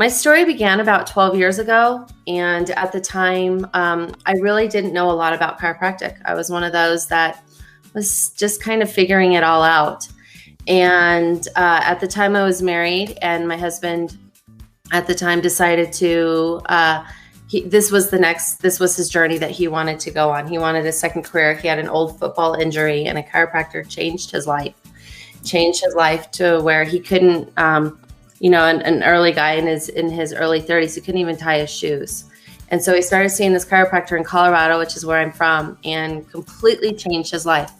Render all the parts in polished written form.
My story began about 12 years ago. And at the time, I really didn't know a lot about chiropractic. I was one of those that was just kind of figuring it all out. And at the time I was married, and my husband at the time decided to, this was his journey that he wanted to go on. He wanted a second career. He had an old football injury, and a chiropractor changed his life to where he couldn't, an early guy in his early 30s, he couldn't even tie his shoes. And so he started seeing this chiropractor in Colorado, which is where I'm from, and completely changed his life.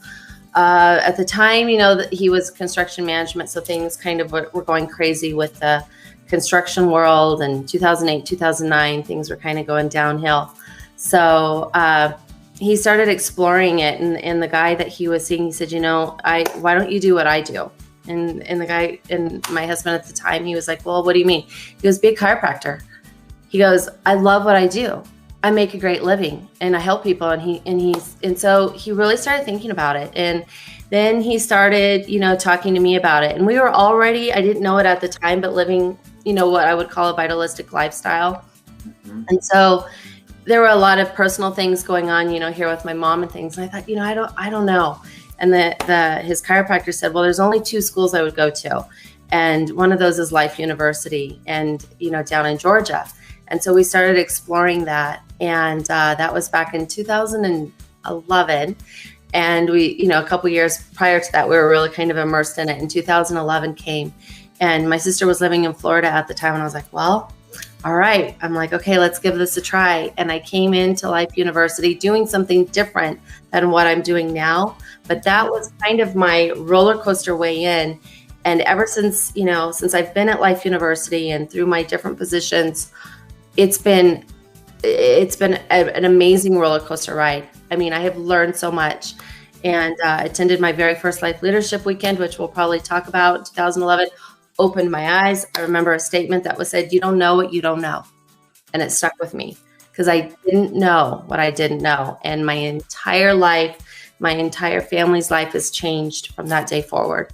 At the time, he was construction management, so things kind of were going crazy with the construction world. And 2008, 2009, things were kind of going downhill. So he started exploring it, and the guy that he was seeing, he said, why don't you do what I do? And the guy, and my husband at the time, he was like, well, what do you mean? He goes, be a chiropractor. He goes, I love what I do. I make a great living, and I help people. And so he really started thinking about it. And then he started, talking to me about it. And we were already, I didn't know it at the time, but living, what I would call a vitalistic lifestyle. Mm-hmm. And so there were a lot of personal things going on, here with my mom and things. And I thought, I don't know. And his chiropractor said, well, there's only 2 schools I would go to. And one of those is Life University, and, down in Georgia. And so we started exploring that. And that was back in 2011. And we, a couple years prior to that, we were really kind of immersed in it. And 2011 came, and my sister was living in Florida at the time. And I was like, well, all right. I'm like, okay, let's give this a try. And I came into Life University doing something different than what I'm doing now. But that was kind of my roller coaster way in. And ever since, since I've been at Life University and through my different positions, it's been an amazing roller coaster ride. I mean, I have learned so much, and attended my very first Life Leadership Weekend, which we'll probably talk about, in 2011, opened my eyes. I remember a statement that was said, you don't know what you don't know. And it stuck with me because I didn't know what I didn't know. And my entire life, my entire family's life has changed from that day forward.